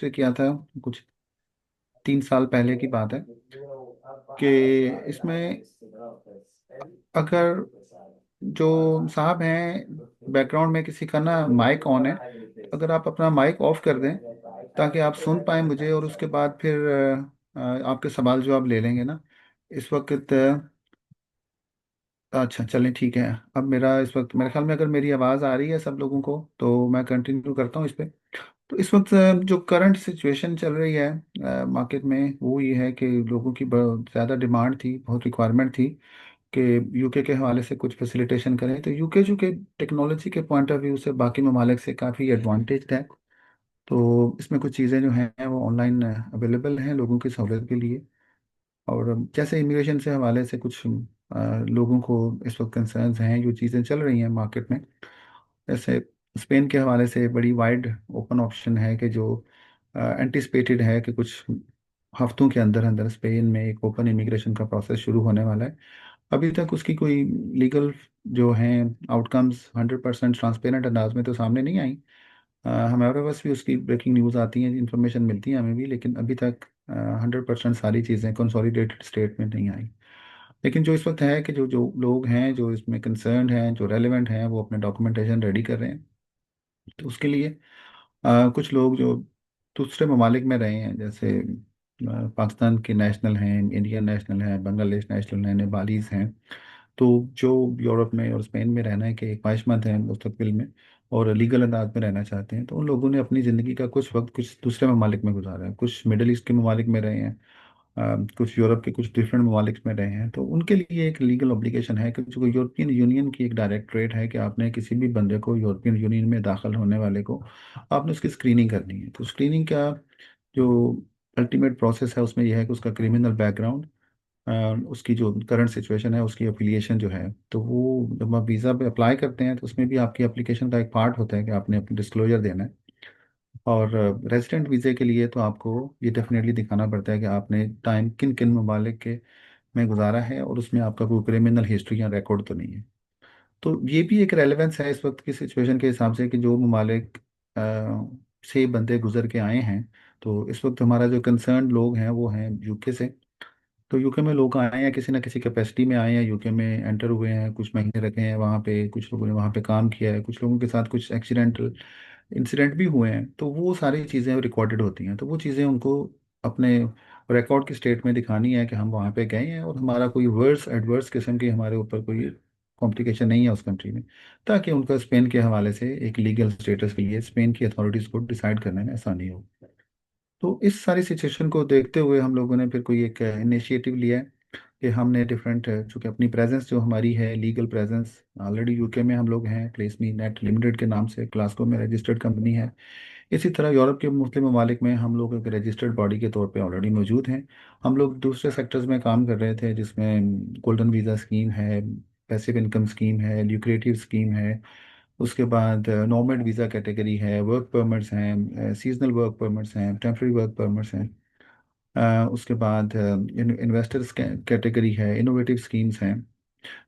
Register किया था कुछ 3 साल पहले की बात है कि इसमें अगर जो साहब हैं बैकग्राउंड में किसी का ना माइक ऑन है, तो अगर आप अपना माइक ऑफ कर दें ताकि आप सुन पाए मुझे, और उसके बाद फिर आपके सवाल जवाब ले लेंगे ना इस वक्त। अच्छा चलें ठीक है। अब मेरा इस वक्त मेरे ख्याल में अगर मेरी आवाज़ आ रही है सब लोगों को तो मैं कंटिन्यू करता हूँ इस पे। तो इस वक्त जो करंट सिचुएशन चल रही है मार्केट में वो ये है कि लोगों की बहुत ज़्यादा डिमांड थी, बहुत रिक्वायरमेंट थी कि यूके के हवाले से कुछ फैसिलिटेशन करें। तो यूके जो कि टेक्नोलॉजी के पॉइंट ऑफ व्यू से बाकी ममालिक से काफ़ी एडवांटेज है। तो इसमें कुछ चीज़ें जो हैं वो ऑनलाइन अवेलेबल हैं लोगों की सहूलियत के लिए। और जैसे इमिग्रेशन से हवाले से कुछ लोगों को इस वक्त कंसर्न्स हैं, जो चीज़ें चल रही हैं मार्केट में, जैसे स्पेन के हवाले से बड़ी वाइड ओपन ऑप्शन है कि जो एंटिसिपेटेड है कि कुछ हफ्तों के अंदर अंदर स्पेन में एक ओपन इमिग्रेशन का प्रोसेस शुरू होने वाला है। अभी तक उसकी कोई लीगल जो हैं आउटकम्स 100% ट्रांसपेरेंट अंदाज में तो सामने नहीं आई। हमारे पास भी उसकी ब्रेकिंग न्यूज़ आती हैं, इन्फॉर्मेशन मिलती है हमें भी, लेकिन अभी तक 100% सारी चीज़ें कंसोलिडेटेड स्टेट में नहीं आई। लेकिन जो इस वक्त है कि जो जो लोग हैं जो इसमें कंसर्न हैं, जो रेलेवेंट हैं, वो अपने डॉक्यूमेंटेशन रेडी कर रहे हैं। तो उसके लिए कुछ लोग जो दूसरे ममालिक में रहे हैं, जैसे पाकिस्तान के नेशनल हैं, इंडियन नेशनल हैं, बांग्लादेश नेशनल हैं, नेपालीज हैं, तो जो यूरोप में और स्पेन में रहना है कि ख्वाहिशमंद हैं मुस्तकबिल में और लीगल अंदाज में रहना चाहते हैं, तो उन लोगों ने अपनी ज़िंदगी का कुछ वक्त कुछ दूसरे ममालिक में गुजारा है। कुछ मिडल ईस्ट के ममालिक में रहे हैं, कुछ यूरोप के कुछ डिफरेंट ममालिक में रहे हैं। तो उनके लिए एक लीगल ऑब्लिगेशन है कि जो यूरोपियन यूनियन की एक डायरेक्टरेट है कि आपने किसी भी बंदे को यूरोपियन यूनियन में दाखिल होने वाले को आपने उसकी स्क्रीनिंग करनी है। तो स्क्रीनिंग का जो अल्टीमेट प्रोसेस है उसमें यह है कि उसका क्रिमिनल बैकग्राउंड, उसकी जो करंट सिचुएशन है, उसकी एफिलिएशन जो है, तो वो जब आप वीज़ा पे अप्लाई करते हैं तो उसमें भी आपकी एप्लीकेशन का एक पार्ट होता है कि आपने अपनी डिस्क्लोजर देना है। और रेजिडेंट वीज़े के लिए तो आपको ये डेफिनेटली दिखाना पड़ता है कि आपने टाइम किन किन ममालिक के में गुजारा है और उसमें आपका कोई क्रिमिनल हिस्ट्री या रिकॉर्ड तो नहीं है। तो ये भी एक रेलेवेंस है इस वक्त की सिचुएशन के हिसाब से कि जो ममालिक से बंदे गुजर के आए हैं। तो इस वक्त हमारा जो कंसर्न लोग हैं वो हैं यूके से। तो यूके में लोग आए हैं, किसी ना किसी कैपेसिटी में आए हैं, यूके में एंटर हुए हैं, कुछ महीने रखे हैं वहाँ पे, कुछ लोगों ने वहाँ पे काम किया है, कुछ लोगों के साथ कुछ एक्सीडेंटल इंसिडेंट भी हुए हैं। तो वो सारी चीज़ें रिकॉर्डेड होती हैं, तो वो चीज़ें उनको अपने रिकॉर्ड की स्टेट में दिखानी है कि हम वहाँ पे गए हैं और हमारा कोई वर्स एडवर्स किस्म की हमारे ऊपर कोई कॉम्प्लिकेशन नहीं है उस कंट्री में, ताकि उनका स्पेन के हवाले से एक लीगल स्टेटस के लिए स्पेन की अथॉरिटीज़ को डिसाइड करने में आसानी हो। तो इस सारी सिचुएशन को देखते हुए हम लोगों ने फिर कोई एक इनिशिएटिव लिया है कि हमने डिफरेंट, चूँकि अपनी प्रेजेंस जो हमारी है लीगल प्रेजेंस ऑलरेडी यूके में हम लोग हैं, प्लेस मी नेट लिमिटेड के नाम से ग्लासगो में रजिस्टर्ड कंपनी है। इसी तरह यूरोप के मुस्लिम ममालिक में हम लोग एक रजिस्टर्ड बॉडी के तौर पे ऑलरेडी मौजूद हैं। हम लोग दूसरे सेक्टर्स में काम कर रहे थे जिसमें गोल्डन वीज़ा स्कीम है, पैसिव इनकम स्कीम है, ल्यूक्रेटिव स्कीम है, उसके बाद नॉर्मल वीज़ा कैटेगरी है, वर्क परमिट्स हैं, सीजनल वर्क परमिट्स हैं, टेम्प्रेरी वर्क परमिट्स हैं, उसके बाद इन्वेस्टर्स कैटेगरी है, इनोवेटिव स्कीम्स हैं।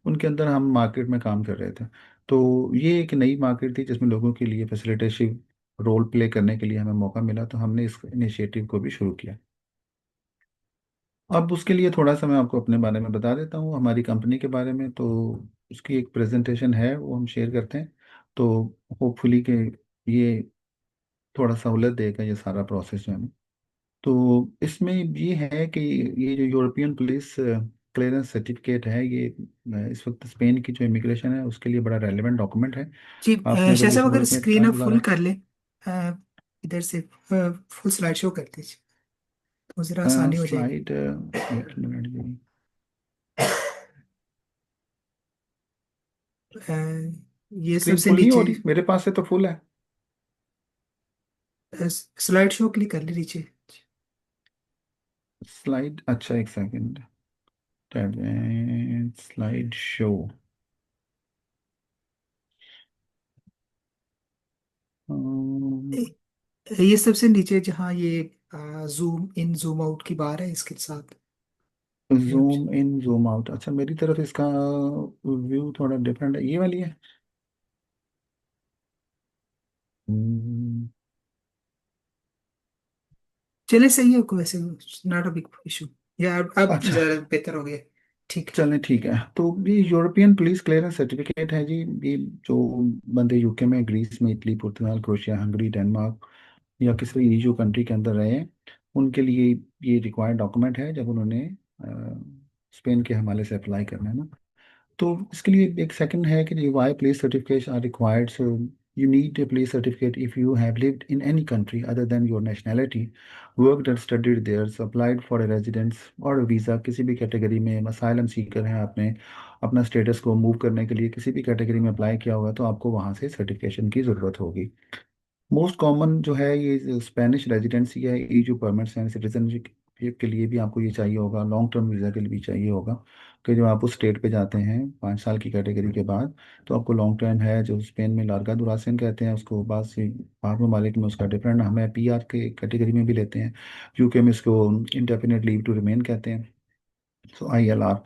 उनके अंदर हम मार्केट में काम कर रहे थे। तो ये एक नई मार्केट थी जिसमें लोगों के लिए फैसिलिटेटिव रोल प्ले करने के लिए हमें मौका मिला, तो हमने इस इनिशिएटिव को भी शुरू किया। अब उसके लिए थोड़ा सा मैं आपको अपने बारे में बता देता हूँ, हमारी कंपनी के बारे में। तो उसकी एक प्रेजेंटेशन है वो हम शेयर करते हैं, तो होपफुली कि ये थोड़ा सहूलत देगा ये सारा प्रोसेस जो है ना। तो इसमें ये है कि ये जो यूरोपियन पुलिस क्लियरेंस सर्टिफिकेट है, ये इस वक्त स्पेन की जो इमिग्रेशन है उसके लिए बड़ा रेलेवेंट डॉक्यूमेंट है। जी आपने अगर शाह जिस साहब अगर मुल्क में स्क्रीन टाइम आप गुजारा फुल है। कर ले, इधर से फुल स्लाइड शो कर दीजिए तो ज़रा आसानी हो जाएगी। स्लाइड एक मिनट जी। अ, ये स्क्रीन सबसे फुल नहीं हो नीचे रही, मेरे पास से तो फुल है। स्लाइड शो क्लिक कर ले नीचे। स्लाइड, अच्छा एक सेकंड। Slide show. ये सबसे नीचे जहाँ ये जूम इन जूम आउट की बार है इसके साथ ये जूम इन जूम आउट, अच्छा मेरी तरफ इसका व्यू थोड़ा डिफरेंट है, ये वाली है। हम्म, चले सही है, कोई वैसे नॉट अ बिग इशू। या अब अच्छा, ज़रा बेहतर हो गया। ठीक है। चलें ठीक है। तो ये यूरोपियन पुलिस क्लियरेंस सर्टिफिकेट है जी। ये जो बंदे यूके में, ग्रीस में, इटली, पुर्तगाल, क्रोएशिया, हंगरी, डेनमार्क या किसी भी ईयू कंट्री के अंदर रहे हैं, उनके लिए ये रिक्वायर्ड डॉक्यूमेंट है जब उन्होंने स्पेन के हवाले से अप्लाई करना है ना। तो इसके लिए एक सेकंड है कि why police certificates are required. So you need a police certificate if you have lived in any country other than your nationality, worked or studied there, so applied for a residence or a visa, किसी भी category में asylum seeker हैं, आपने अपना status को move करने के लिए किसी भी कैटेगरी में अप्लाई किया होगा तो आपको वहाँ से सर्टिफिकेशन की ज़रूरत होगी। मोस्ट कॉमन जो है ये स्पेनिश रेजिडेंसी है, ईयू परमिट्स एंड सिटीजनशिप के लिए भी आपको ये चाहिए होगा, लॉन्ग टर्म वीज़ा के लिए भी चाहिए होगा। कि जो आप उस स्टेट पे जाते हैं 5 साल की कैटेगरी के बाद, तो आपको लॉन्ग टर्म है, जो स्पेन में लार्गा दुरासियन कहते हैं उसको, बाद से बाकी ममालिक में उसका डिफरेंट नाम है, पीआर के कैटेगरी में भी लेते हैं। यूके में इसको इंडेफिनिट लीव टू रिमेन कहते हैं, सो ILR।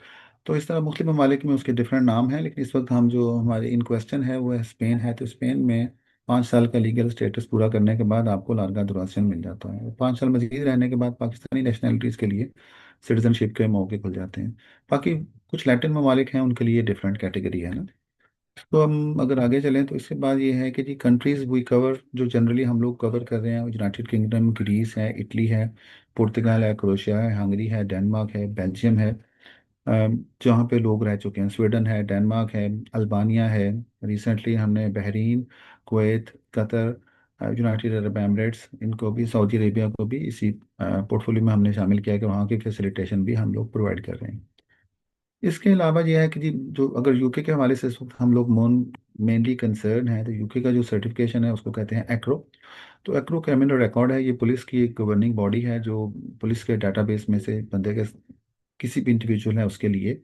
तो इस तरह मुख्तलिफ ममालिक में उसके डिफरेंट नाम हैं, लेकिन इस वक्त हम जो हमारे इन क्वेश्चन है वो है स्पेन है। तो स्पेन में 5 साल का लीगल स्टेटस पूरा करने के बाद आपको लार्गा दुरासियन मिल जाता है। 5 साल मजीद रहने के बाद पाकिस्तानी नेशनलिटीज़ के लिए सिटीजनशिप के मौके खुल जाते हैं। बाकी कुछ लैटिन ममालिक हैं उनके लिए डिफरेंट कैटेगरी है ना। तो हम अगर आगे चलें तो इसके बाद ये है कि जी कंट्रीज़ वी कवर, जो जनरली हम लोग कवर कर रहे हैं, यूनाइटेड किंगडम, ग्रीस है, इटली है, पुर्तगाल है, क्रोएशिया है, हंगरी है, डेनमार्क है, बेल्जियम है, जहाँ पे लोग रह चुके हैं, स्वीडन है, डेनमार्क है, अल्बानिया है। रिसेंटली हमने Bahrain, Kuwait, Qatar, United Arab Emirates, इनको भी, सऊदी अरेबिया को भी इसी पोर्टफोलियो में हमने शामिल किया है कि वहाँ की फैसिलिटेशन भी हम लोग प्रोवाइड कर रहे हैं। इसके अलावा यह है कि जी जो अगर यूके के हवाले से इस वक्त हम लोग मोन मेनली कंसर्न है, तो यूके का जो सर्टिफिकेशन है उसको कहते हैं एक्रो। तो एक्रो क्रिमिनल रिकॉर्ड है, ये पुलिस की एक गवर्निंग बॉडी है जो पुलिस के डाटाबेस में से बंदे के किसी भी इंडिविजुअल है उसके लिए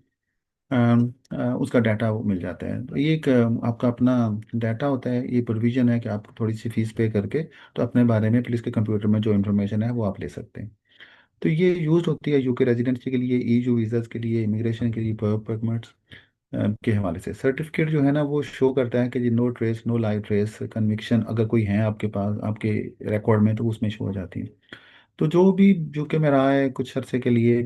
उसका डाटा वो मिल जाता है। तो ये एक आपका अपना डाटा होता है। ये प्रोविजन है कि आप थोड़ी सी फीस पे करके तो अपने बारे में पुलिस के कंप्यूटर में जो इन्फॉर्मेशन है वो आप ले सकते हैं। तो ये यूज होती है यूके रेजिडेंसी के लिए, ईयू वीज़ाज के लिए, इमिग्रेशन के लिए, वर्क परमिट्स के हवाले से। सर्टिफिकेट जो है ना वो शो करता है कि जी no trace, no live trace conviction अगर कोई है आपके पास, आपके रिकॉर्ड में, तो उसमें शो हो जाती है। तो जो भी यूके में रहा है कुछ अरसे के लिए,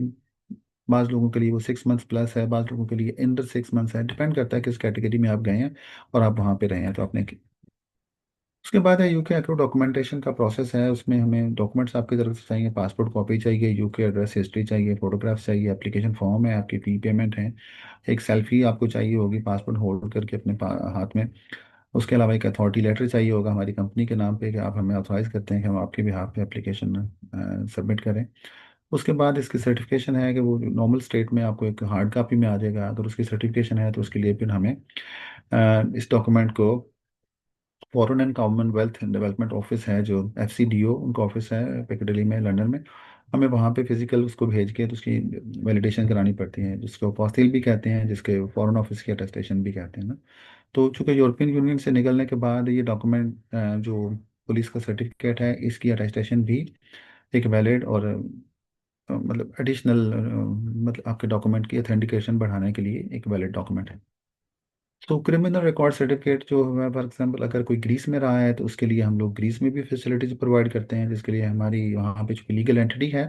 बाज़ लोगों के लिए वो 6 मंथ्स प्लस है, बाज़ लोगों के लिए अंडर 6 मंथ्स है, डिपेंड करता है किस कैटेगरी में आप गए हैं और आप वहाँ पे रहे हैं तो आपने। उसके बाद है यूके एक्रो डॉक्यूमेंटेशन का प्रोसेस है। उसमें हमें डॉक्यूमेंट्स आपकी तरफ से चाहिए, पासपोर्ट कॉपी चाहिए, यूके एड्रेस हिस्ट्री चाहिए, फोटोग्राफ्स चाहिए, एप्लीकेशन फॉर्म है, आपकी फी पेमेंट है, एक सेल्फी आपको चाहिए होगी पासपोर्ट होल्ड करके अपने हाथ में। उसके अलावा एक अथॉरिटी लेटर चाहिए होगा हमारी कंपनी के नाम पे कि आप हमें ऑथराइज करते हैं कि हम आपके बिहाफ पे एप्लीकेशन सबमिट करें। उसके बाद इसकी सर्टिफिकेशन है कि वो नॉर्मल स्टेट में आपको एक हार्ड कॉपी में आ जाएगा। अगर उसकी सर्टिफिकेशन है तो उसके लिए फिर हमें इस डॉक्यूमेंट को foreign and Commonwealth development office है जो FCDO, उनका ऑफिस है पिccadilly में, लंदन में, हमें वहाँ पे फिजिकल उसको भेज के तो उसकी वैलिडेशन करानी पड़ती है, जिसको अपोस्टिल भी कहते हैं, जिसके फॉरेन ऑफिस की अटेस्टेशन भी कहते हैं ना। तो चूंकि यूरोपियन यूनियन से निकलने के बाद ये डॉक्यूमेंट जो पुलिस का सर्टिफिकेट है इसकी अटेस्टेशन भी एक वैलिड और मतलब एडिशनल, मतलब आपके डॉक्यूमेंट की ऑथेंटिकेशन बढ़ाने के लिए एक वैलिड डॉक्यूमेंट है। तो क्रिमिनल रिकॉर्ड सर्टिफिकेट जो है, फॉर एग्जांपल अगर कोई ग्रीस में रहा है तो उसके लिए हम लोग ग्रीस में भी फैसिलिटीज प्रोवाइड करते हैं, जिसके लिए हमारी वहाँ पे जो लीगल एंटिटी है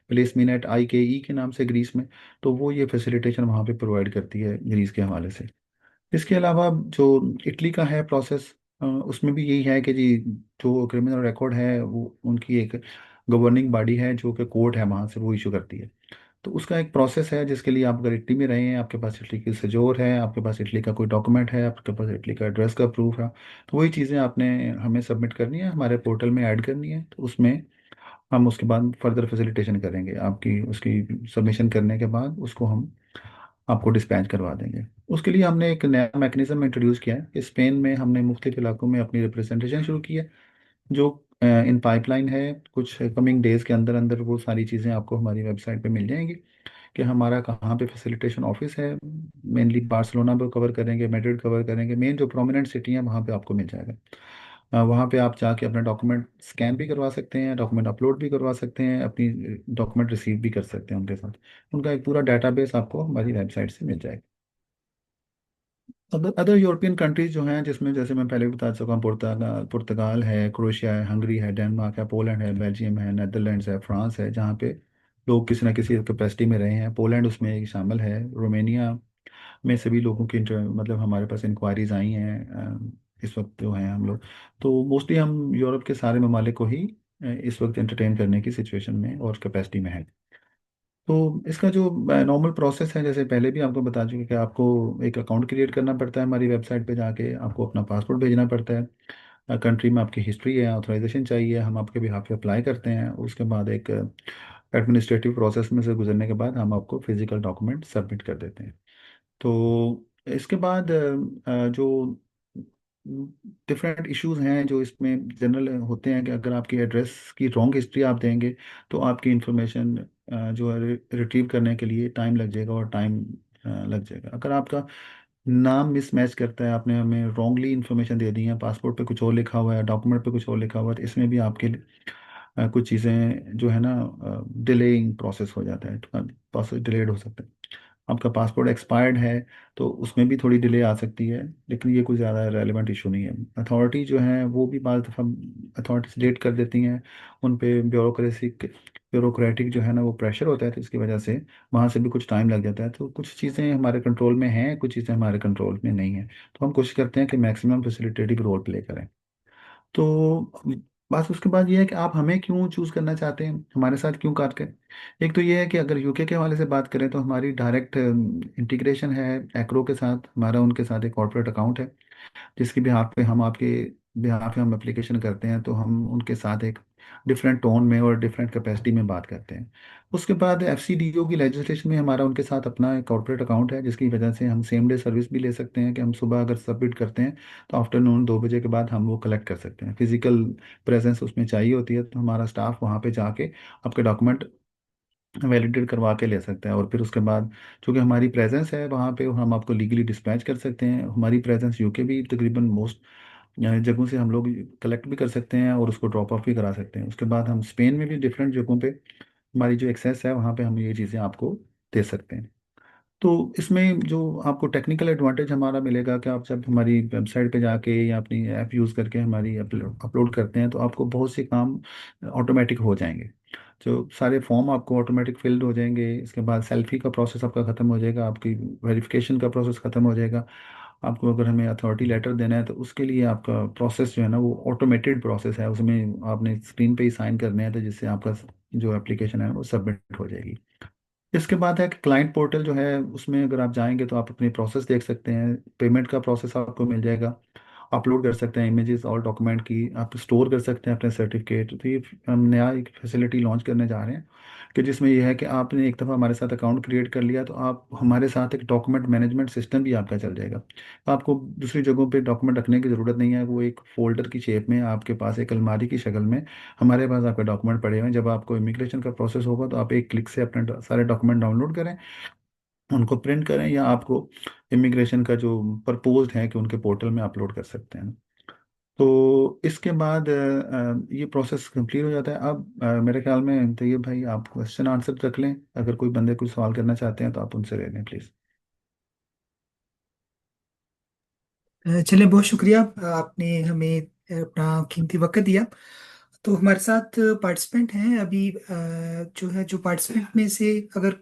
प्लेस मिनट IKE के नाम से ग्रीस में, तो वो ये फैसिलिटेशन वहाँ पे प्रोवाइड करती है ग्रीस के हवाले से। इसके अलावा जो इटली का है प्रोसेस, उसमें भी यही है कि जी जो क्रिमिनल रिकॉर्ड है वो उनकी एक गवर्निंग बॉडी है जो कि कोर्ट है वहाँ से वो इशू करती है। तो उसका एक प्रोसेस है जिसके लिए आप अगर इटली में रहे हैं, आपके पास इटली की सजोर है, आपके पास इटली का कोई डॉक्यूमेंट है, आपके पास इटली का एड्रेस का प्रूफ है, तो वही चीज़ें आपने हमें सबमिट करनी है, हमारे पोर्टल में ऐड करनी है। तो उसमें हम उसके बाद फर्दर फैसिलिटेशन करेंगे आपकी, उसकी सबमिशन करने के बाद उसको हम आपको डिस्पैच करवा देंगे। उसके लिए हमने एक नया मैकेनिज्म इंट्रोड्यूस किया है कि स्पेन में हमने मुख्तलिफ इलाकों में अपनी रिप्रेजेंटेशन शुरू की है, जो इन पाइपलाइन है। कुछ कमिंग डेज के अंदर अंदर वो सारी चीज़ें आपको हमारी वेबसाइट पे मिल जाएंगी कि हमारा कहाँ पे फैसिलिटेशन ऑफिस है। मेनली बार्सिलोना को कवर करेंगे, मैड्रिड कवर करेंगे, मेन जो प्रोमिनेंट सिटी है वहाँ पे आपको मिल जाएगा। वहाँ पे आप जाके अपना डॉक्यूमेंट स्कैन भी करवा सकते हैं, डॉक्यूमेंट अपलोड भी करवा सकते हैं, अपनी डॉक्यूमेंट रिसीव भी कर सकते हैं उनके साथ। उनका एक पूरा डाटाबेस आपको हमारी वेबसाइट से मिल जाएगा। अदर अदर यूरोपियन कंट्रीज जो हैं, जिसमें जैसे मैं पहले भी बता चुका हूँ, पुर्तगाल पुर्तगाल है, क्रोएशिया है, हंगरी है, डेनमार्क है, पोलैंड है, बेल्जियम है, नेदरलैंड्स है, फ्रांस है, जहाँ पे लोग किसी ना किसी कैपेसिटी में रहे हैं। पोलैंड उसमें एक शामिल है। रोमेनिया में सभी लोगों की मतलब हमारे पास इंक्वायरीज आई हैं इस वक्त जो हैं हम लोग। तो मोस्टली हम यूरोप के सारे ममालिक को ही इस वक्त एंटरटेन करने की सिचुएशन में और कैपेसिटी में है। तो इसका जो नॉर्मल प्रोसेस है, जैसे पहले भी आपको बता चुके कि आपको एक अकाउंट क्रिएट करना पड़ता है हमारी वेबसाइट पे जाके, आपको अपना पासपोर्ट भेजना पड़ता है, कंट्री में आपकी हिस्ट्री है, ऑथराइजेशन चाहिए, हम आपके बिहाफ पे अप्लाई करते हैं। उसके बाद एक एडमिनिस्ट्रेटिव प्रोसेस में से गुजरने के बाद हम आपको फिजिकल डॉक्यूमेंट सबमिट कर देते हैं। तो इसके बाद जो डिफरेंट इश्यूज हैं जो इसमें जनरल होते हैं, कि अगर आपकी एड्रेस की रॉन्ग हिस्ट्री आप देंगे तो आपकी इंफॉर्मेशन जो है रिट्रीव करने के लिए टाइम लग जाएगा, और टाइम लग जाएगा। अगर आपका नाम मिसमैच करता है, आपने हमें रॉन्गली इन्फॉर्मेशन दे दी है, पासपोर्ट पे कुछ और लिखा हुआ है, डॉक्यूमेंट पे कुछ और लिखा हुआ है, तो इसमें भी आपके कुछ चीज़ें जो है ना, डिलेइंग प्रोसेस हो जाता है, प्रोसेस डिलेड हो सकता है। आपका पासपोर्ट एक्सपायर्ड है तो उसमें भी थोड़ी डिले आ सकती है, लेकिन ये कोई ज़्यादा रेलेवेंट इशू नहीं है। अथॉरिटी जो है वो भी बाज़ दफ़ा अथॉरिटीज लेट कर देती हैं, उन पे ब्यूरोक्रेटिक जो है ना वो प्रेशर होता है, तो इसकी वजह से वहाँ से भी कुछ टाइम लग जाता है। तो कुछ चीज़ें हमारे कंट्रोल में हैं, कुछ चीज़ें हमारे कंट्रोल में नहीं हैं। तो हम कोशिश करते हैं कि मैक्सिमम फैसिलिटेटिव रोल प्ले करें। तो बस उसके बाद ये है कि आप हमें क्यों चूज़ करना चाहते हैं, हमारे साथ क्यों कार्य करें। एक तो ये है कि अगर यूके के हवाले से बात करें तो हमारी डायरेक्ट इंटीग्रेशन है एक्रो के साथ, हमारा उनके साथ एक कॉर्पोरेट अकाउंट है, जिसकी बिहाफ पे हम आपके बिहाफ पे हम एप्लीकेशन करते हैं, तो हम उनके साथ एक डिफरेंट टोन में और डिफरेंट कैपेसिटी में बात करते हैं। उसके बाद एफसीडीओ की लेजिस्लेशन में हमारा उनके साथ अपना एक कॉर्पोरेट अकाउंट है, जिसकी वजह से हम सेम डे सर्विस भी ले सकते हैं, कि हम सुबह अगर सबमिट करते हैं तो आफ्टरनून 2 बजे के बाद हम वो कलेक्ट कर सकते हैं। फिजिकल प्रेजेंस उसमें चाहिए होती है, तो हमारा स्टाफ वहाँ पे जाके आपके डॉक्यूमेंट वैलिडेट करवा के ले सकता है। और फिर उसके बाद चूंकि हमारी प्रेजेंस है वहाँ पे, हम आपको लीगली डिस्पैच कर सकते हैं। हमारी प्रेजेंस यूके भी तकरीबन मोस्ट जगहों से हम लोग कलेक्ट भी कर सकते हैं और उसको ड्रॉप ऑफ भी करा सकते हैं। उसके बाद हम स्पेन में भी डिफरेंट जगहों पे हमारी जो एक्सेस है वहाँ पे हम ये चीज़ें आपको दे सकते हैं। तो इसमें जो आपको टेक्निकल एडवांटेज हमारा मिलेगा कि आप जब हमारी वेबसाइट पे जाके या अपनी ऐप यूज़ करके हमारी अपलोड करते हैं, तो आपको बहुत से काम ऑटोमेटिक हो जाएंगे। जो सारे फॉर्म आपको ऑटोमेटिक फिल्ड हो जाएंगे। इसके बाद सेल्फी का प्रोसेस आपका ख़त्म हो जाएगा, आपकी वेरिफिकेशन का प्रोसेस ख़त्म हो जाएगा। आपको अगर हमें अथॉरिटी लेटर देना है तो उसके लिए आपका प्रोसेस जो है ना वो ऑटोमेटेड प्रोसेस है, उसमें आपने स्क्रीन पे ही साइन करने हैं, तो जिससे आपका जो एप्लीकेशन है वो सबमिट हो जाएगी। इसके बाद है कि क्लाइंट पोर्टल जो है, उसमें अगर आप जाएंगे तो आप अपनी प्रोसेस देख सकते हैं, पेमेंट का प्रोसेस आपको मिल जाएगा, अपलोड कर सकते हैं इमेजेस और डॉक्यूमेंट की, आप स्टोर कर सकते हैं अपने सर्टिफिकेट। तो ये हम नया एक फैसिलिटी लॉन्च करने जा रहे हैं, कि जिसमें ये है कि आपने एक दफ़ा हमारे साथ अकाउंट क्रिएट कर लिया तो आप हमारे साथ एक डॉक्यूमेंट मैनेजमेंट सिस्टम भी आपका चल जाएगा। आपको दूसरी जगहों पे डॉक्यूमेंट रखने की ज़रूरत नहीं है, वो एक फोल्डर की शेप में आपके पास एक अलमारी की शक्ल में हमारे पास आपके डॉक्यूमेंट पड़े हुए हैं। जब आपको इमिग्रेशन का प्रोसेस होगा तो आप एक क्लिक से अपने सारे डॉक्यूमेंट डाउनलोड करें, उनको प्रिंट करें, या आपको इमिग्रेशन का जो प्रपोज्ड है कि उनके पोर्टल में अपलोड कर सकते हैं। तो इसके बाद ये प्रोसेस कंप्लीट हो जाता है। अब मेरे ख्याल में तो ये भाई आप क्वेश्चन आंसर रख लें, अगर कोई बंदे कुछ सवाल करना चाहते हैं तो आप उनसे ले लें प्लीज़। चलिए, बहुत शुक्रिया। आपने हमें अपना कीमती वक्त दिया। तो हमारे साथ पार्टिसिपेंट हैं अभी, जो है, जो पार्टिसिपेंट में से अगर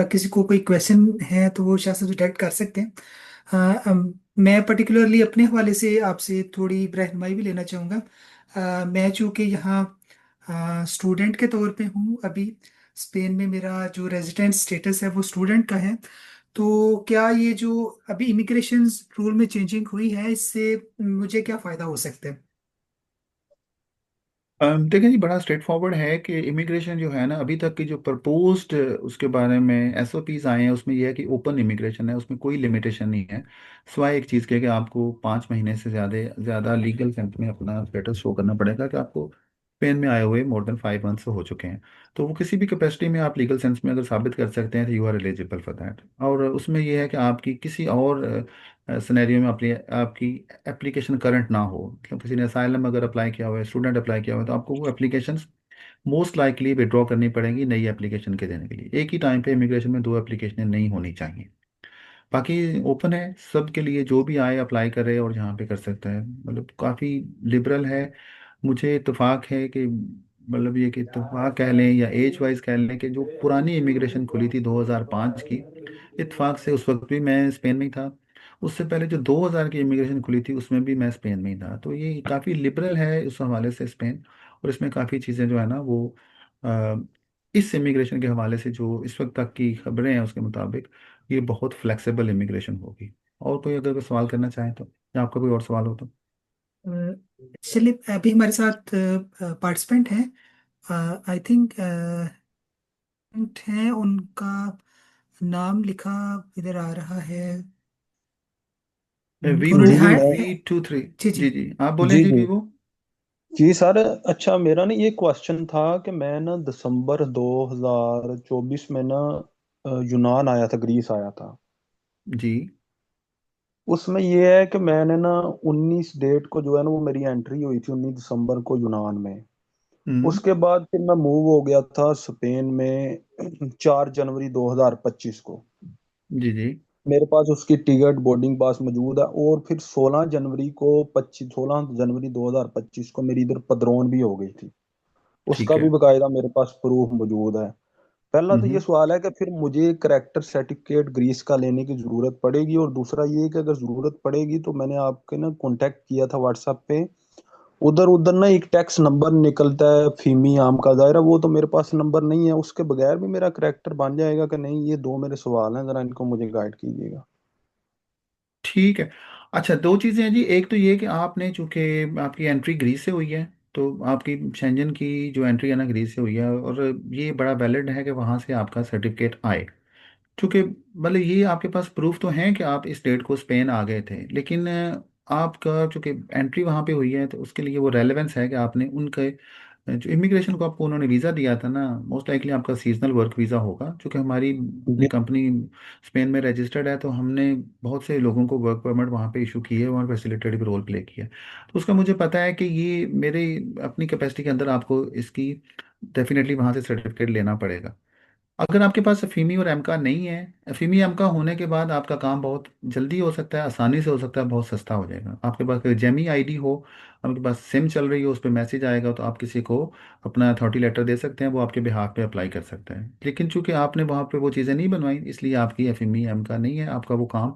किसी को कोई क्वेश्चन है तो वो शायद से डायरेक्ट कर सकते हैं। मैं पर्टिकुलरली अपने हवाले से आपसे थोड़ी रहनुमाई भी लेना चाहूँगा। मैं चूँकि यहाँ स्टूडेंट के तौर पे हूँ अभी, स्पेन में मेरा जो रेजिडेंट स्टेटस है वो स्टूडेंट का है। तो क्या ये जो अभी इमिग्रेशन रूल में चेंजिंग हुई है, इससे मुझे क्या फ़ायदा हो सकता है? देखिए जी, बड़ा स्ट्रेट फॉरवर्ड है कि इमिग्रेशन जो है ना, अभी तक की जो प्रपोज्ड उसके बारे में एसओपीज आए हैं उसमें यह है कि ओपन इमिग्रेशन है, उसमें कोई लिमिटेशन नहीं है, सिवाय एक चीज़ के कि आपको 5 महीने से ज़्यादा ज़्यादा लीगल सेंस में अपना स्टेटस शो करना पड़ेगा, कि आपको स्पेन में आए हुए मोर देन 5 मंथ्स हो चुके हैं। तो वो किसी भी कैपेसिटी में आप लीगल सेंस में अगर साबित कर सकते हैं तो you are eligible for that. और उसमें यह है कि आपकी किसी और सिनेरियो में आपकी एप्लीकेशन करंट ना हो, मतलब किसी ने असाइलम अगर अप्लाई किया हुआ है, स्टूडेंट अप्लाई किया हुआ है, तो आपको वो एप्लीकेशन मोस्ट लाइकली विड्रॉ करनी पड़ेगी नई एप्लीकेशन के देने के लिए। एक ही टाइम पे इमिग्रेशन में दो एप्लीकेशन नहीं होनी चाहिए। बाकी ओपन है सब के लिए, जो भी आए अप्लाई करे और यहाँ पे कर सकता है, मतलब काफ़ी लिबरल है। मुझे इत्तेफाक है कि मतलब ये कि इत्तेफाक कह लें या एज वाइज कह लें कि जो पुरानी इमिग्रेशन खुली थी 2005 की, इत्तेफाक से उस वक्त भी मैं स्पेन में ही था। उससे पहले जो 2000 की इमिग्रेशन खुली थी उसमें भी मैं स्पेन में ही था। तो ये काफ़ी लिबरल है उस हवाले से स्पेन। और इसमें काफ़ी चीज़ें जो है ना वो अ, इस इमिग्रेशन के हवाले से जो इस वक्त तक की खबरें हैं उसके मुताबिक ये बहुत फ्लेक्सिबल इमिग्रेशन होगी। और कोई अगर कोई सवाल करना चाहे तो, या आपका कोई और सवाल हो तो। चलिए, अभी हमारे साथ पार्टिसिपेंट हैं, आई थिंक हैं, उनका नाम लिखा इधर आ रहा है। वीवो उन्होंने जी जी हाय। मैं V23। जी जी। जी जी आप बोलें जी जी, जी वीवो। जी सर। अच्छा, मेरा ना ये क्वेश्चन था कि मैं ना दिसंबर 2024 में ना यूनान आया था, ग्रीस आया था। जी। उसमें ये है कि मैंने ना 19 डेट को जो है ना वो मेरी एंट्री हुई थी 19 दिसंबर को यूनान में। हम्म। उसके बाद फिर मैं मूव हो गया था स्पेन में 4 जनवरी 2025 को। जी जी। मेरे पास उसकी टिकट बोर्डिंग पास मौजूद है। और फिर 16 जनवरी को 16 जनवरी 2025 को मेरी इधर पदरौन भी हो गई थी। ठीक उसका है। भी बकायदा मेरे पास प्रूफ मौजूद है। पहला तो ये हम्म। सवाल है कि फिर मुझे करेक्टर सर्टिफिकेट ग्रीस का लेने की जरूरत पड़ेगी, और दूसरा ये कि अगर जरूरत पड़ेगी तो मैंने आपके ना कांटेक्ट किया था व्हाट्सएप पे। उधर उधर ना एक टैक्स नंबर निकलता है फीमी आम का दायरा, वो तो मेरे पास नंबर नहीं है। उसके बगैर भी मेरा करेक्टर बन जाएगा कि नहीं? ये दो मेरे सवाल हैं, जरा इनको मुझे गाइड कीजिएगा। ठीक है। अच्छा, दो चीज़ें हैं जी। एक तो ये कि आपने चूंकि आपकी एंट्री ग्रीस से हुई है, तो आपकी शेंजन की जो एंट्री है ना ग्रीस से हुई है, और ये बड़ा वैलिड है कि वहाँ से आपका सर्टिफिकेट आए। चूंकि मतलब ये आपके पास प्रूफ तो है कि आप इस डेट को स्पेन आ गए थे, लेकिन आपका चूंकि एंट्री वहाँ पे हुई है तो उसके लिए वो रेलेवेंस है कि आपने उनके जो इमिग्रेशन को आपको उन्होंने वीज़ा दिया था ना, मोस्ट लाइकली आपका सीजनल वर्क वीज़ा होगा। क्योंकि हमारी जी कंपनी स्पेन में रजिस्टर्ड है, तो हमने बहुत से लोगों को वर्क परमिट वहाँ पे इशू किए, वहाँ फैसिलिटेटिव रोल प्ले किया। तो उसका मुझे पता है कि ये मेरे अपनी कैपेसिटी के अंदर आपको इसकी डेफिनेटली वहाँ से सर्टिफिकेट लेना पड़ेगा। अगर आपके पास फीमी और एमका नहीं है, फीमी एमका होने के बाद आपका काम बहुत जल्दी हो सकता है, आसानी से हो सकता है, बहुत सस्ता हो जाएगा। आपके पास जेमी आईडी हो, आपके पास सिम चल रही हो, उस पर मैसेज आएगा तो आप किसी को अपना अथॉरिटी लेटर दे सकते हैं, वो आपके बिहाफ पे अप्लाई कर सकता है। लेकिन चूंकि आपने वहाँ पे वो चीज़ें नहीं बनवाई, इसलिए आपकी एफएमई एमका नहीं है, आपका वो काम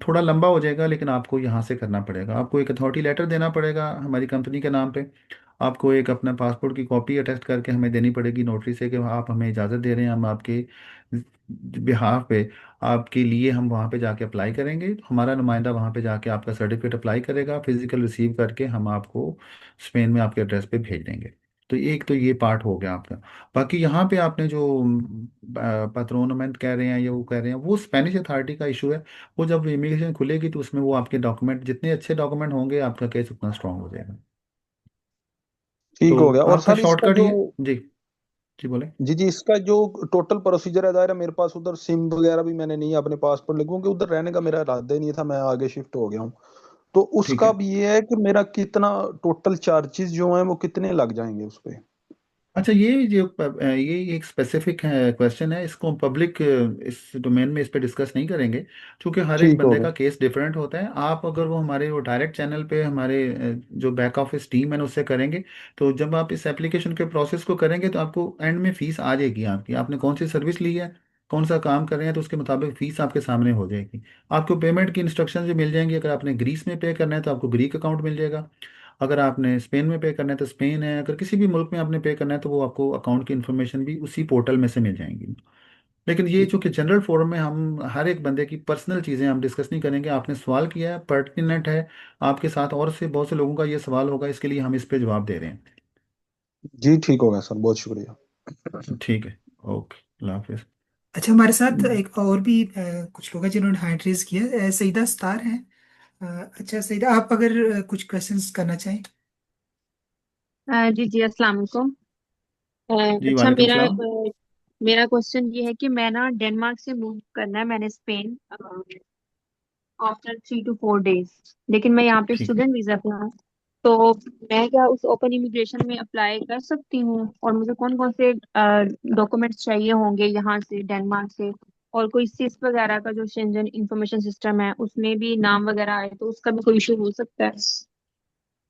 थोड़ा लंबा हो जाएगा। लेकिन आपको यहाँ से करना पड़ेगा, आपको एक अथॉरिटी लेटर देना पड़ेगा हमारी कंपनी के नाम पे। आपको एक अपना पासपोर्ट की कॉपी अटेस्ट करके हमें देनी पड़ेगी नोटरी से कि आप हमें इजाज़त दे रहे हैं, हम आपके बिहाफ पे आपके लिए हम वहाँ पे जाके अप्लाई करेंगे। हमारा नुमाइंदा वहाँ पे जाके आपका सर्टिफिकेट अप्लाई करेगा, फिजिकल रिसीव करके हम आपको स्पेन में आपके एड्रेस पे भेज देंगे। तो एक तो ये पार्ट हो गया आपका। बाकी यहाँ पे आपने जो पत्रोनमेंट कह रहे हैं या वो कह रहे हैं, वो स्पेनिश अथॉरिटी का इशू है। वो जब इमिग्रेशन खुलेगी तो उसमें वो आपके डॉक्यूमेंट, जितने अच्छे डॉक्यूमेंट होंगे आपका केस उतना स्ट्रांग हो जाएगा। ठीक तो हो गया। और आपका सर इसका शॉर्टकट जो, ये। जी। जी बोले। जी जी, इसका जो टोटल प्रोसीजर है दायरा, मेरे पास उधर सिम वगैरह भी मैंने नहीं है अपने पासपोर्ट, क्योंकि उधर रहने का मेरा इरादा ही नहीं था, मैं आगे शिफ्ट हो गया हूँ। तो ठीक उसका है। भी ये है कि मेरा कितना टोटल चार्जेस जो हैं वो कितने लग जाएंगे उस पे? अच्छा, ये जो ये एक स्पेसिफिक क्वेश्चन है, इसको पब्लिक इस डोमेन में इस पे डिस्कस नहीं करेंगे। क्योंकि हर एक ठीक हो बंदे गया। का केस डिफरेंट होता है। आप अगर वो हमारे वो डायरेक्ट चैनल पे हमारे जो बैक ऑफिस टीम है ना, उससे करेंगे, तो जब आप इस एप्लीकेशन के प्रोसेस को करेंगे तो आपको एंड में फीस आ जाएगी आपकी, आपने कौन सी सर्विस ली है, कौन सा काम कर रहे हैं, तो उसके मुताबिक फीस आपके सामने हो जाएगी। आपको पेमेंट की इंस्ट्रक्शन भी मिल जाएंगी। अगर आपने ग्रीस में पे करना है तो आपको ग्रीक अकाउंट मिल जाएगा। अगर आपने स्पेन में पे करना है तो स्पेन है, अगर किसी भी मुल्क में आपने पे करना है तो वो आपको अकाउंट की इन्फॉर्मेशन भी उसी पोर्टल में से मिल जाएंगी। लेकिन ये चूंकि जनरल फोरम में हम हर एक बंदे की पर्सनल चीज़ें हम डिस्कस नहीं करेंगे। आपने सवाल किया है, पर्टिनेंट है, आपके साथ और से बहुत से लोगों का ये सवाल होगा, इसके लिए हम इस पे जवाब दे रहे हैं। जी ठीक हो गया सर, बहुत शुक्रिया। ठीक है। ओके, अल्लाह हाफिज़। अच्छा, हमारे साथ एक और भी कुछ लोग हैं जिन्होंने हैंड रेज किया है। सईदा स्टार हैं। अच्छा सईदा, आप अगर कुछ क्वेश्चंस करना चाहें। जी जी, अस्सलाम वालेकुम। जी अच्छा, वालेकुम सलाम। मेरा क्वेश्चन ये है कि मैं ना डेनमार्क से मूव करना है मैंने स्पेन आफ्टर 3 to 4 days। लेकिन मैं यहाँ पे ठीक है। स्टूडेंट वीजा पे हूँ। तो मैं क्या उस ओपन इमिग्रेशन में अप्लाई कर सकती हूँ? और मुझे कौन कौन से डॉक्यूमेंट्स चाहिए होंगे यहाँ से डेनमार्क से, और कोई सिस वगैरह का जो शेंजन इंफॉर्मेशन सिस्टम है उसमें भी नाम वगैरह आए तो उसका भी कोई इशू हो सकता है?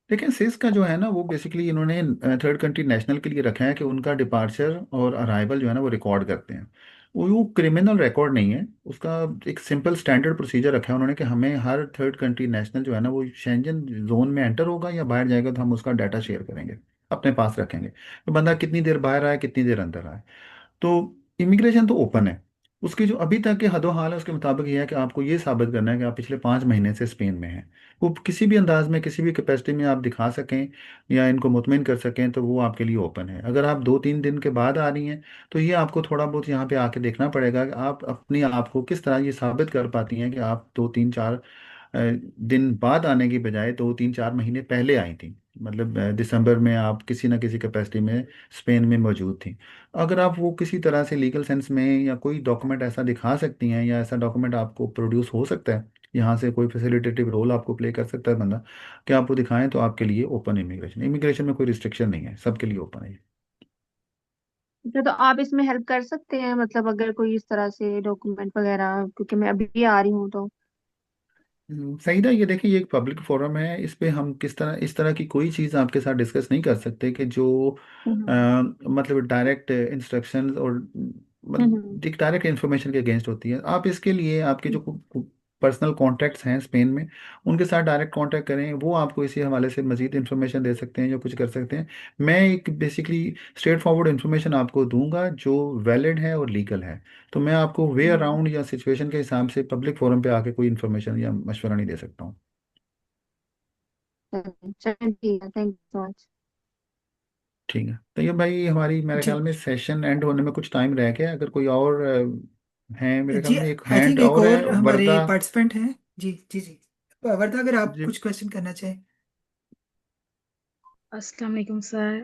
लेकिन सिस का जो है ना, वो बेसिकली इन्होंने थर्ड कंट्री नेशनल के लिए रखा है कि उनका डिपार्चर और अराइवल जो है ना वो रिकॉर्ड करते हैं। वो क्रिमिनल रिकॉर्ड नहीं है उसका। एक सिंपल स्टैंडर्ड प्रोसीजर रखा है उन्होंने कि हमें हर थर्ड कंट्री नेशनल जो है ना वो शेंजन जोन में एंटर होगा या बाहर जाएगा तो हम उसका डाटा शेयर करेंगे, अपने पास रखेंगे, तो बंदा कितनी देर बाहर आया कितनी देर अंदर आया। तो इमिग्रेशन तो ओपन है। उसकी जो अभी तक के हदो हाल है उसके मुताबिक ये है कि आपको ये साबित करना है कि आप पिछले 5 महीने से स्पेन में हैं। वो किसी भी अंदाज में किसी भी कैपेसिटी में आप दिखा सकें या इनको मुतमिन कर सकें तो वो आपके लिए ओपन है। अगर आप 2-3 दिन के बाद आ रही हैं तो ये आपको थोड़ा बहुत यहाँ पे आके देखना पड़ेगा कि आप अपने आप को किस तरह ये साबित कर पाती हैं कि आप 2-3-4 दिन बाद आने की बजाय 2-3-4 महीने पहले आई थी। मतलब दिसंबर में आप किसी ना किसी कैपेसिटी में स्पेन में मौजूद थी। अगर आप वो किसी तरह से लीगल सेंस में या कोई डॉक्यूमेंट ऐसा दिखा सकती हैं या ऐसा डॉक्यूमेंट आपको प्रोड्यूस हो सकता है, यहाँ से कोई फैसिलिटेटिव रोल आपको प्ले कर सकता है बंदा, कि आप वो दिखाएं, तो आपके लिए ओपन इमिग्रेशन। इमिग्रेशन में कोई रिस्ट्रिक्शन नहीं है, सबके लिए ओपन है। अच्छा, तो आप इसमें हेल्प कर सकते हैं मतलब अगर कोई इस तरह से डॉक्यूमेंट वगैरह, क्योंकि मैं अभी आ रही हूँ तो। सही था। ये देखिए, ये एक पब्लिक फोरम है, इस पे हम किस तरह इस तरह की कोई चीज़ आपके साथ डिस्कस नहीं कर सकते कि जो हम्म। मतलब डायरेक्ट इंस्ट्रक्शंस और मतलब हम्म। डायरेक्ट इंफॉर्मेशन के अगेंस्ट होती है। आप इसके लिए आपके जो पर्सनल कॉन्टैक्ट्स हैं स्पेन में, उनके साथ डायरेक्ट कांटेक्ट करें, वो आपको इसी हवाले से मजीद इन्फॉर्मेशन दे सकते हैं या कुछ कर सकते हैं। मैं एक बेसिकली स्ट्रेट फॉरवर्ड इन्फॉर्मेशन आपको दूंगा जो वैलिड है और लीगल है। तो मैं आपको वे हम्म। अराउंड या सिचुएशन के हिसाब से पब्लिक फोरम पे आके कोई इन्फॉर्मेशन या मशवरा नहीं दे सकता हूँ। चलिए ठीक है, थैंक यू सो मच। ठीक है, तो ये भाई हमारी मेरे ख्याल जी में सेशन एंड होने में कुछ टाइम रह गया। अगर कोई और है, मेरे ख्याल जी, में एक आई थिंक हैंड एक और है, और हमारे वर्दा। पार्टिसिपेंट हैं। जी जी जी, वर्दा, अगर आप जी कुछ क्वेश्चन करना चाहें। अस्सलाम वालेकुम सर।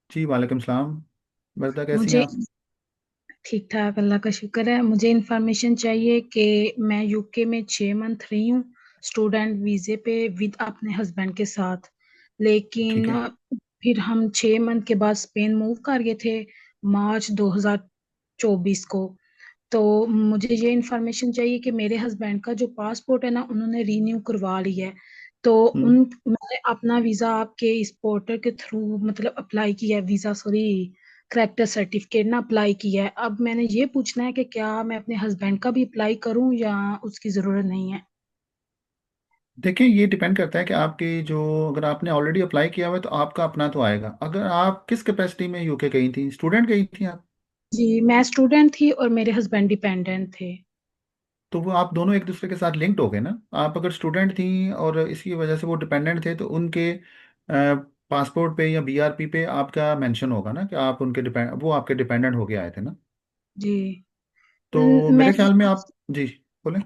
जी, वालेकुम सलाम। वर्दा कैसी हैं मुझे आप? ठीक ठाक, अल्लाह का शुक्र है। मुझे इंफॉर्मेशन चाहिए कि मैं यूके में 6 मंथ रही हूँ स्टूडेंट वीज़े पे विद अपने हस्बैंड के साथ, ठीक लेकिन है। फिर हम 6 मंथ के बाद स्पेन मूव कर गए थे मार्च 2024 को। तो मुझे ये इन्फॉर्मेशन चाहिए कि मेरे हस्बैंड का जो पासपोर्ट है ना उन्होंने रीन्यू करवा लिया है। तो हम्म। उन मैंने अपना वीजा आपके इस पोर्टल के थ्रू मतलब अप्लाई किया है, वीजा सॉरी करेक्टर सर्टिफिकेट ना अप्लाई किया है। अब मैंने ये पूछना है कि क्या मैं अपने हस्बैंड का भी अप्लाई करूं या उसकी जरूरत नहीं है। देखिए, ये डिपेंड करता है कि आपकी जो, अगर आपने ऑलरेडी अप्लाई किया हुआ है तो आपका अपना तो आएगा। अगर आप किस कैपेसिटी में यूके गई थी, स्टूडेंट गई थी आप? जी मैं स्टूडेंट थी और मेरे हस्बैंड डिपेंडेंट थे। तो वो आप दोनों एक दूसरे के साथ लिंक्ड हो गए ना। आप अगर स्टूडेंट थी और इसी वजह से वो डिपेंडेंट थे तो उनके पासपोर्ट पे या बीआरपी पे आपका मेंशन होगा ना कि आप उनके डिपेंड, वो आपके डिपेंडेंट होके आए थे ना। जी। तो मैं मेरे ये ख्याल में आप, जी बोलें।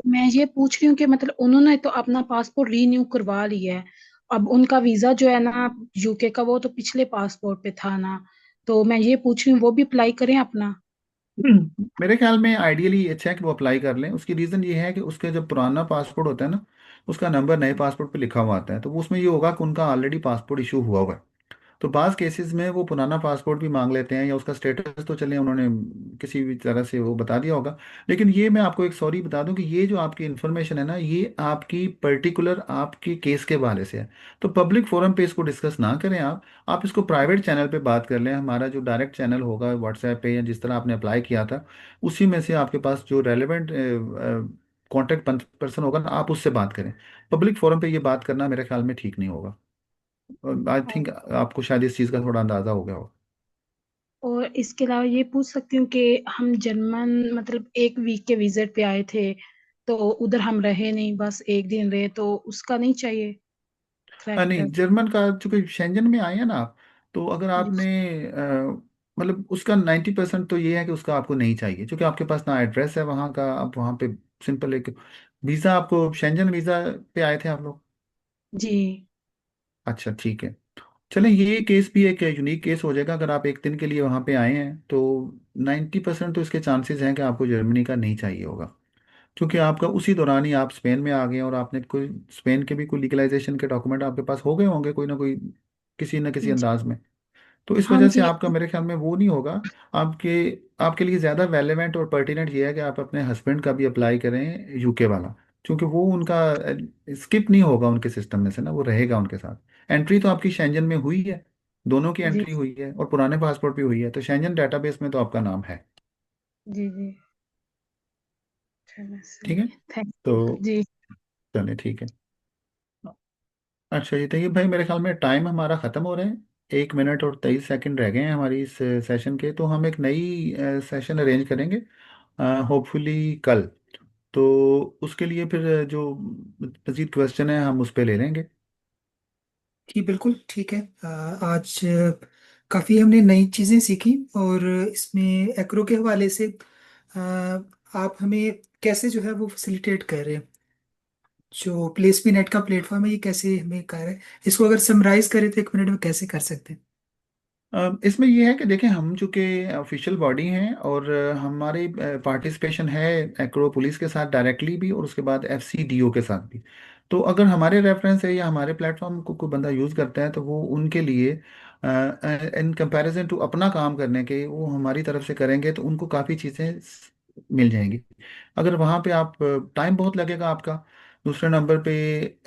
मैं ये पूछ रही हूँ कि मतलब उन्होंने तो अपना पासपोर्ट रीन्यू करवा लिया है। अब उनका वीजा जो है ना यूके का वो तो पिछले पासपोर्ट पे था ना। तो मैं ये पूछ रही हूँ वो भी अप्लाई करें अपना। मेरे ख्याल में आइडियली अच्छा है कि वो अप्लाई कर लें। उसकी रीज़न ये है कि उसका जब पुराना पासपोर्ट होता है ना, उसका नंबर नए पासपोर्ट पे लिखा हुआ आता है, तो वो उसमें ये होगा कि उनका ऑलरेडी पासपोर्ट इशू हुआ हुआ है। तो बाज़ केसेस में वो पुराना पासपोर्ट भी मांग लेते हैं, या उसका स्टेटस तो चले उन्होंने किसी भी तरह से वो बता दिया होगा। लेकिन ये मैं आपको एक सॉरी बता दूं कि ये जो आपकी इन्फॉर्मेशन है ना, ये आपकी पर्टिकुलर आपके केस के हवाले से है। तो पब्लिक फोरम पे इसको डिस्कस ना करें आप इसको प्राइवेट चैनल पे बात कर लें। हमारा जो डायरेक्ट चैनल होगा व्हाट्सएप पे, या जिस तरह आपने अप्लाई किया था उसी में से आपके पास जो रेलिवेंट कॉन्टेक्ट पर्सन होगा ना, आप उससे बात करें। पब्लिक फोरम पे ये बात करना मेरे ख्याल में ठीक नहीं होगा। आई थिंक आपको शायद इस चीज़ का थोड़ा अंदाजा हो गया हो। और इसके अलावा ये पूछ सकती हूँ कि हम जर्मन मतलब एक वीक के विजिट पे आए थे तो उधर हम रहे नहीं, बस एक दिन रहे, तो उसका नहीं चाहिए नहीं, करेक्टर। जर्मन का चूंकि शेंजन में आए हैं ना आप, तो अगर जी आपने मतलब उसका 90% तो ये है कि उसका आपको नहीं चाहिए, क्योंकि आपके पास ना एड्रेस है वहाँ का। आप वहाँ पे सिंपल एक वीज़ा, आपको शेंजन वीज़ा पे आए थे आप लोग? जी अच्छा, ठीक है। चलें, ये केस भी एक यूनिक केस हो जाएगा। अगर आप एक दिन के लिए वहाँ पे आए हैं तो 90% तो इसके चांसेस हैं कि आपको जर्मनी का नहीं चाहिए होगा, क्योंकि आपका उसी दौरान ही आप स्पेन में आ गए और आपने कोई स्पेन के भी कोई लीगलाइजेशन के डॉक्यूमेंट आपके पास हो गए होंगे कोई ना कोई, किसी न किसी जी अंदाज में। तो इस हाँ वजह से जी। आपका मेरे ख्याल में वो नहीं होगा। आपके आपके लिए ज़्यादा रेलेवेंट और पर्टिनेंट ये है कि आप अपने हस्बैंड का भी अप्लाई करें, यूके वाला, क्योंकि वो उनका स्किप नहीं होगा उनके सिस्टम में से ना, वो रहेगा उनके साथ। एंट्री तो आपकी शेंजन में हुई है, दोनों की जी एंट्री हुई है और पुराने पासपोर्ट भी हुई है, तो शेंजन डाटाबेस में तो आपका नाम है। जी जी। चलो ठीक सही है। है, थैंक तो यू जी। चलिए ठीक है। अच्छा ये देखिए भाई, मेरे ख्याल में टाइम हमारा ख़त्म हो रहा है, 1 मिनट और 23 सेकंड रह गए हैं हमारी इस सेशन के। तो हम एक नई सेशन अरेंज करेंगे होपफुली कल। तो उसके लिए फिर जो मजीद क्वेश्चन है हम उस पर ले लेंगे। जी बिल्कुल ठीक है। आज काफ़ी हमने नई चीज़ें सीखी, और इसमें एक्रो के हवाले से आप हमें कैसे जो है वो फैसिलिटेट कर रहे हैं, जो प्लेस भी नेट का प्लेटफॉर्म है, ये कैसे हमें कर रहे हैं, इसको अगर समराइज करें तो 1 मिनट में कैसे कर सकते हैं? इसमें ये है कि देखें, हम चूंकि ऑफिशियल बॉडी हैं और हमारी पार्टिसिपेशन है एक्रो पुलिस के साथ डायरेक्टली भी, और उसके बाद एफसीडीओ के साथ भी। तो अगर हमारे रेफरेंस है या हमारे प्लेटफॉर्म को कोई बंदा यूज़ करता है, तो वो उनके लिए इन कंपैरिजन टू अपना काम करने के, वो हमारी तरफ से करेंगे तो उनको काफ़ी चीज़ें मिल जाएंगी। अगर वहाँ पे आप, टाइम बहुत लगेगा आपका। दूसरे नंबर पे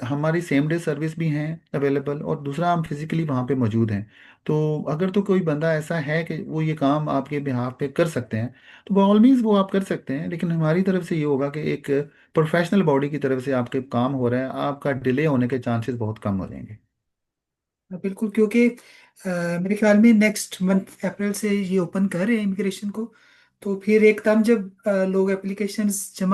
हमारी सेम डे सर्विस भी हैं अवेलेबल, और दूसरा हम फिजिकली वहाँ पे मौजूद हैं। तो अगर तो कोई बंदा ऐसा है कि वो ये काम आपके बिहाफ पे कर सकते हैं, तो बाय ऑल मीन्स वो आप कर सकते हैं। लेकिन हमारी तरफ से ये होगा कि एक प्रोफेशनल बॉडी की तरफ से आपके काम हो रहा है, आपका डिले होने के चांसेस बहुत कम हो जाएंगे। बिल्कुल, क्योंकि मेरे ख्याल में नेक्स्ट मंथ अप्रैल से ये ओपन कर रहे हैं इमिग्रेशन को। तो फिर एकदम जब लोग एप्लीकेशंस जमा